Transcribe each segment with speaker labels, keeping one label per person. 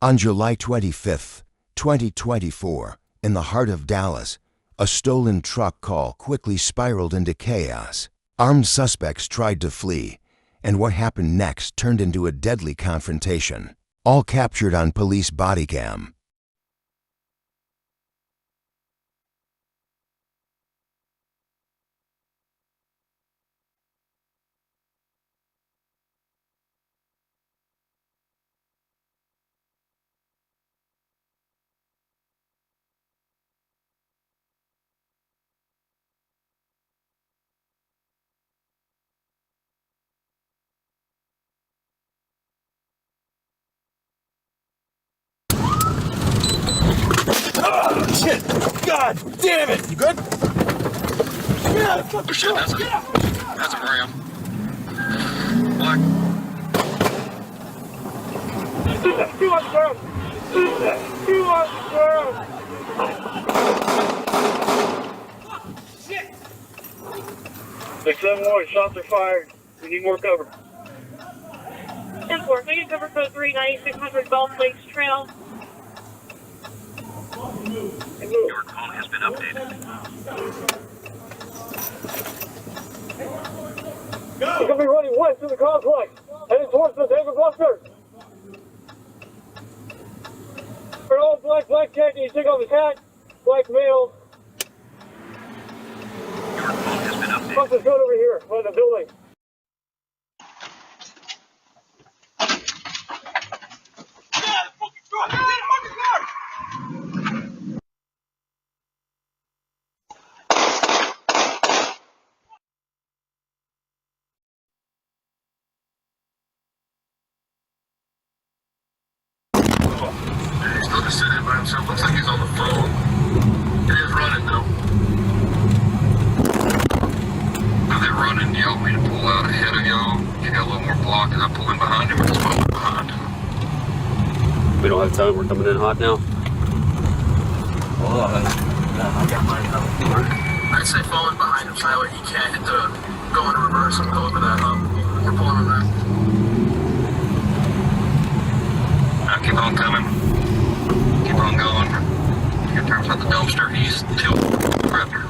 Speaker 1: On July 25, 2024, in the heart of Dallas, a stolen truck call quickly spiraled into chaos. Armed suspects tried to flee, and what happened next turned into a deadly confrontation, all captured on police Bodycam.
Speaker 2: Oh, shit! God damn it! You good? Yeah,
Speaker 3: Oh shit, that's a ram. Black.
Speaker 4: Two on the ground! Two on the ground! Shit! 671, shots are fired. We need more cover.
Speaker 5: 10-4, we need cover code 39600 Golf Lakes Trail.
Speaker 3: Your call has been updated.
Speaker 4: You're going to be running west to the complex, heading towards the David Buster. For all black jacket, you take off his hat, black male.
Speaker 3: Your call has been updated.
Speaker 4: Buster's gun over here, by the building.
Speaker 3: He's still just sitting by himself. Looks like he's on the phone. It is running though. Are they running? Do you want me to pull out ahead of y'all? Get a little more block and I pull in behind him or just pull in behind?
Speaker 6: We don't have time. We're coming in hot now.
Speaker 2: I got mine out.
Speaker 3: I'd say fall in behind him so that way he can't hit the go into reverse and go over that hump. We're pulling on that. Now keep on coming. Keep on going. Here turns out the dumpster. He's till raptor.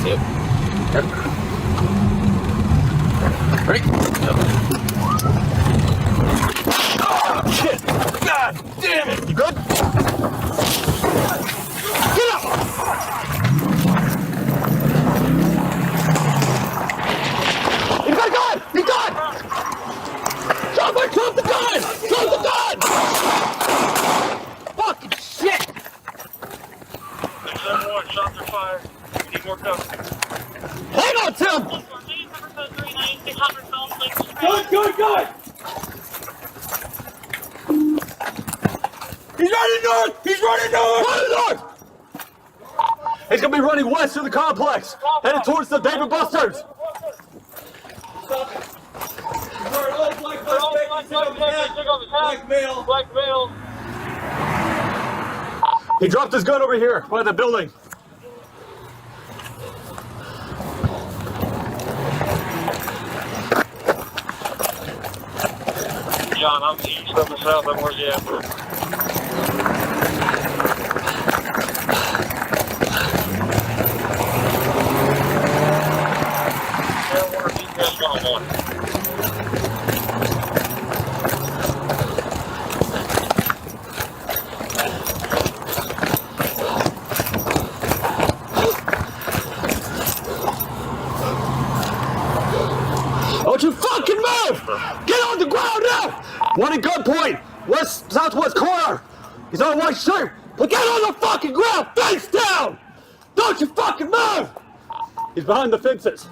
Speaker 6: Yep. Ready?
Speaker 2: Oh, shit! God damn it! You good? Get up! He's got a gun! He's got! Drop the gun! Drop the gun! Fucking shit!
Speaker 4: 671, shots are fired. We need more cover.
Speaker 2: Hang on, Tim!
Speaker 5: We need cover code 39600 Golf Lakes Trail.
Speaker 2: Good! He's running north! He's running north! Running north! He's gonna be running west to the complex, headed towards the David Busters.
Speaker 4: Black male.
Speaker 2: He dropped his gun over here by the building.
Speaker 4: John, I'm east, I'm south, I'm where's you at?
Speaker 2: Don't you fucking move! Get on the ground now! One at gunpoint, west southwest corner. He's on a white shirt, but get on the fucking ground, face down! Don't you fucking move! He's behind the fences,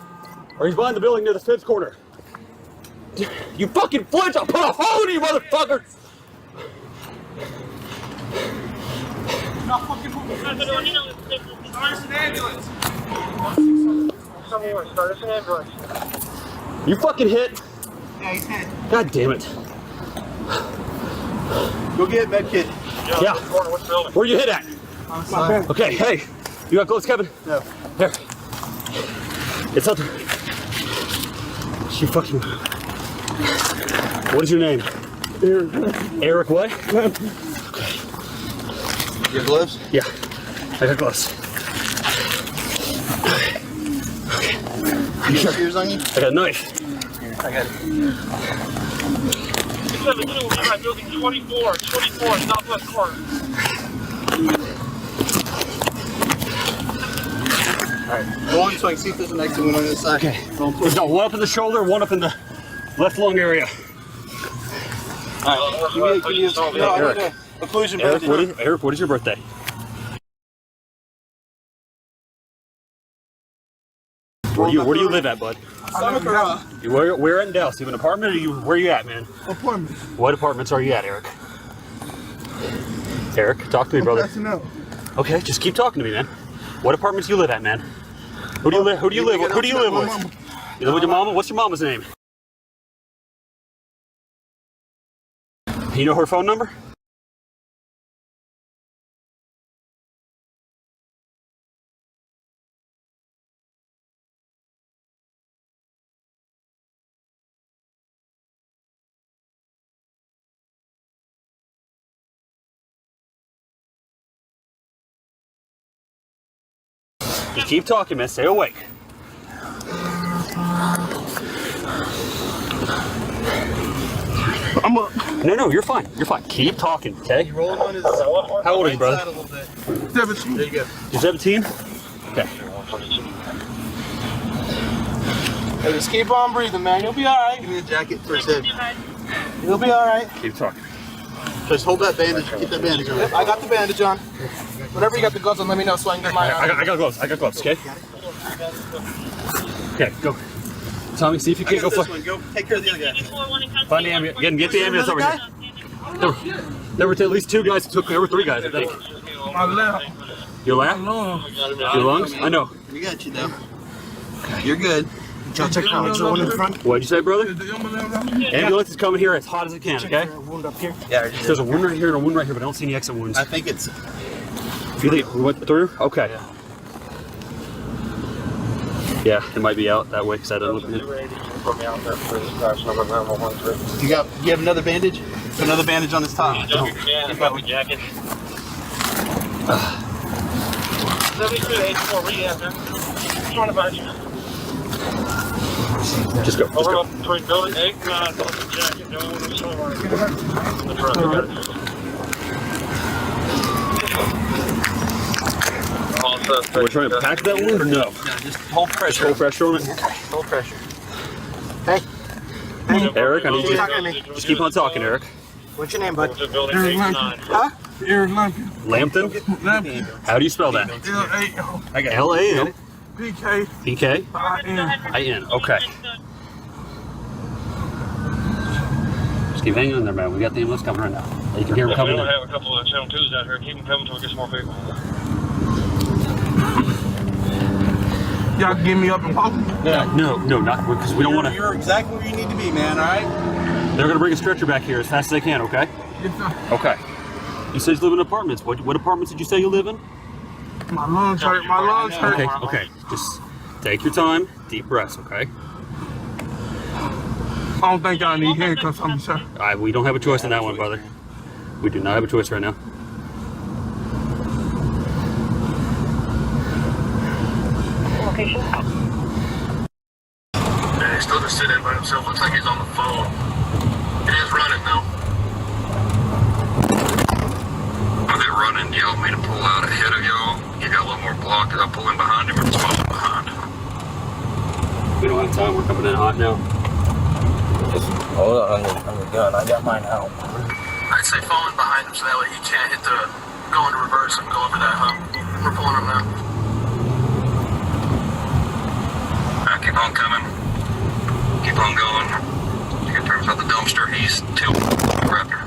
Speaker 2: or he's behind the building near the fence corner. You fucking flinch! I'll put a hole in you, motherfucker!
Speaker 4: Start us an ambulance. Start us an ambulance.
Speaker 2: You fucking hit.
Speaker 7: Yeah, he's hit.
Speaker 2: God damn it.
Speaker 7: Go get med kit.
Speaker 2: Yeah. Where you hit at?
Speaker 7: On the side.
Speaker 2: Okay, hey. You got close, Kevin?
Speaker 7: No.
Speaker 2: Here. It's out there. You fucking... What is your name?
Speaker 6: Eric what?
Speaker 7: Your gloves?
Speaker 6: Yeah, I got gloves.
Speaker 7: You got shears on you?
Speaker 6: I got a knife.
Speaker 7: I got it.
Speaker 5: 672, Lehigh Building 24, southwest corner.
Speaker 7: Alright, go on so I can see if there's an exit one on the other side.
Speaker 6: Okay. There's got one up in the shoulder, one up in the left lung area.
Speaker 7: Alright, give me
Speaker 6: Eric.
Speaker 7: occlusion.
Speaker 6: Eric, what is your birthday? Where do you live at, bud? Where at in Dallas? You have an apartment or where are you at, man?
Speaker 8: Apartment.
Speaker 6: What apartments are you at, Eric? Eric, talk to me, brother. Okay, just keep talking to me, man. What apartments do you live at, man? Who do you live with? You live with your mama? What's your mama's name? You know her phone number? Just keep talking, man. Stay awake. No, you're fine. You're fine. Keep talking, okay?
Speaker 7: Rolling on his
Speaker 6: How old are you, brother?
Speaker 8: 17.
Speaker 7: There you go.
Speaker 6: You're 17? Okay.
Speaker 7: Hey, just keep on breathing, man. You'll be alright. Give me a jacket for a sec. You'll be alright.
Speaker 6: Keep talking.
Speaker 7: Just hold that bandage. Keep that bandage on. I got the bandage on. Whenever you got the gloves on, let me know so I can get mine on.
Speaker 6: I got gloves. I got gloves, okay? Okay, go. Tommy, see if you can go
Speaker 7: this one. Go take care of the other guy.
Speaker 6: find the ambulance. Get the ambulance over here. There were at least two guys. There were three guys, I think.
Speaker 8: My left.
Speaker 6: Your left? Your lungs? I know.
Speaker 7: We got you though. You're good.
Speaker 8: Y'all check out the one in front.
Speaker 6: What'd you say, brother?
Speaker 8: Is the ambulance?
Speaker 6: Ambulance is coming here as hot as it can, okay?
Speaker 8: Wound up here.
Speaker 7: Yeah,
Speaker 6: There's a wound right here and a wound right here, but I don't see any exit wounds.
Speaker 7: I think it's.
Speaker 6: You think we went through? Okay. Yeah, it might be out that way because I don't look at it.
Speaker 7: You have another bandage? Another bandage on this top.
Speaker 5: Yeah, I've got the jacket. 7284 rehab, man. Trying to find you.
Speaker 6: Just go.
Speaker 5: Over up between building 8 and 9, building jacket, no one is showing right here. The truck, I got it.
Speaker 6: We're trying to pack that wound or no?
Speaker 7: No, just hold pressure.
Speaker 6: Hold pressure on it?
Speaker 7: Hold pressure. Hey.
Speaker 6: Eric, I need you
Speaker 7: Talking to me.
Speaker 6: just keep on talking, Eric.
Speaker 7: What's your name, bud?
Speaker 5: To building
Speaker 8: Eric
Speaker 5: 8 and 9.
Speaker 8: Lampkin. Eric Lampkin.
Speaker 6: Lampton?
Speaker 8: Lampkin.
Speaker 6: How do you spell that?
Speaker 8: L-A-L.
Speaker 6: L-A-M.
Speaker 8: P-K.
Speaker 6: P-K?
Speaker 8: I-N.
Speaker 6: I-N. Okay. Just keep hanging in there, man. We got the ambulance coming right now. You can hear them
Speaker 5: We
Speaker 6: coming
Speaker 5: don't
Speaker 6: in.
Speaker 5: have a couple of channel 2s out here. Keep them coming until we get some more people.
Speaker 8: Y'all give me up and walk.
Speaker 6: No, not because we don't want to.
Speaker 7: You're exactly where you need to be, man, alright?
Speaker 6: They're going to bring a stretcher back here as fast as they can, okay?
Speaker 8: Yes, sir.
Speaker 6: Okay. You said you live in apartments. What apartments did you say you live in?
Speaker 8: My lungs hurt. My lungs hurt.
Speaker 6: Okay. Just take your time. Deep breaths, okay?
Speaker 8: I don't think y'all need handcuffs on me, sir.
Speaker 6: We don't have a choice in that one, brother. We do not have a choice right now.
Speaker 5: Location.
Speaker 3: Yeah, he's still just sitting by himself. Looks like he's on the phone. He is running though. Are they running? Do y'all want me to pull out ahead of y'all? You got a little more block. I'll pull in behind him or just follow behind.
Speaker 6: We don't have time. We're coming in hot now.
Speaker 9: Hold on the gun. I got mine out.
Speaker 3: I'd say fall in behind him so that way he can't hit the go into reverse and go over that hump. We're pulling him now. Keep on coming. Keep on going. You get terms about the dumpster. He's tilted the Raptor.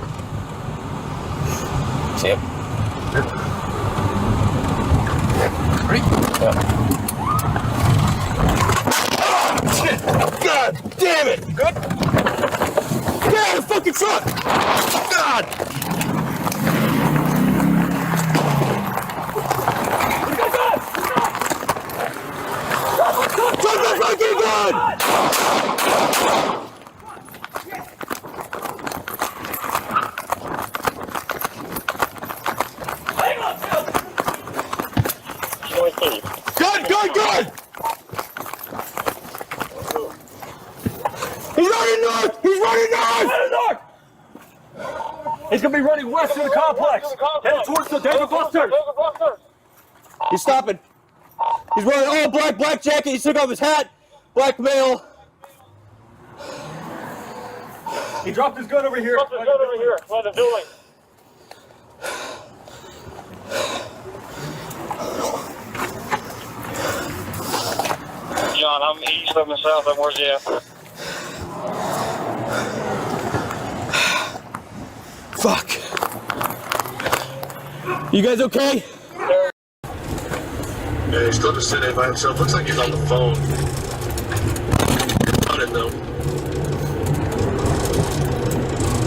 Speaker 9: See him?
Speaker 3: Ready?
Speaker 9: Yeah.
Speaker 2: God damn it! Good? Get out of the fucking truck! God! Drop the fucking gun! He's running north! He's running north! He's gonna be running west of the complex, headed towards the David Buster. He's stopping. He's wearing all black, black jacket. He took off his hat, black male. He dropped his gun over here.
Speaker 4: By the building. John, I'm east, I'm south, I'm where's he at?
Speaker 2: Fuck. You guys okay?
Speaker 5: Yeah, he's still just sitting there by himself. Looks like he's on the phone. Running though.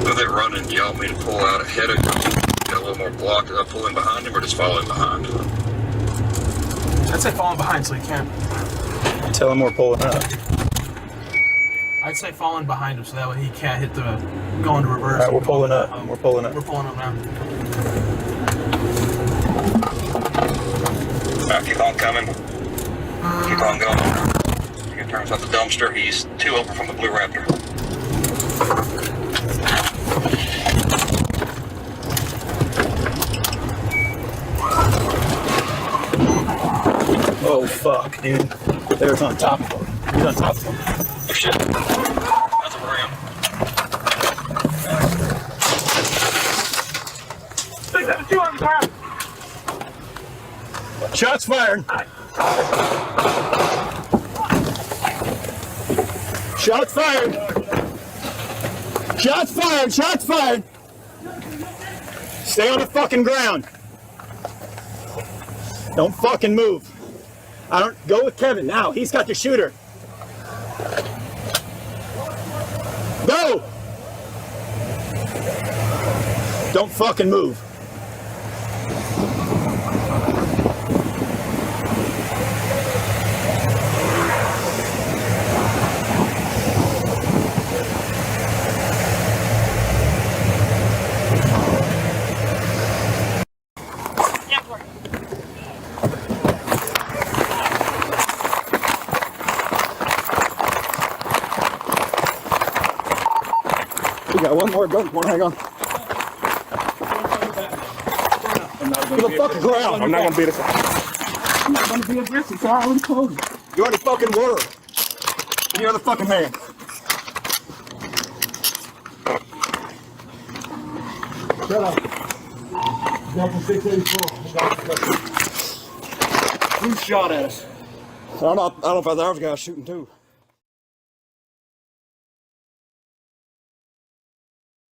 Speaker 5: With it running, do y'all want me to pull out ahead of him? Got a little more block. Did I pull in behind him or just follow him behind?
Speaker 7: I'd say falling behind so he can't.
Speaker 5: Tell him we're pulling up.
Speaker 7: I'd say falling behind him so that way he can't hit the go into reverse.
Speaker 5: Alright, we're pulling up. We're pulling up.
Speaker 7: We're pulling up now.
Speaker 3: Keep on coming. Keep on going. You can turn off the dumpster. He's 2 over from the Blue Raptor.
Speaker 2: Oh fuck, dude. There's on top of him. He's on top of him.
Speaker 3: Oh shit. That's a ram.
Speaker 2: Shots fired. Shots fired. Shots fired. Shots fired. Stay on the fucking ground. Don't fucking move. I don't go with Kevin now. He's got the shooter. Go. Don't fucking move. We got one more gun. Hang on. To the fucking ground.
Speaker 8: I'm not gonna beat it.
Speaker 2: I'm not gonna be aggressive, so I already told you. You already fucking were. You're the fucking man. Shut up. Delta 684. Who shot at us? I don't know if I was the guy shooting too.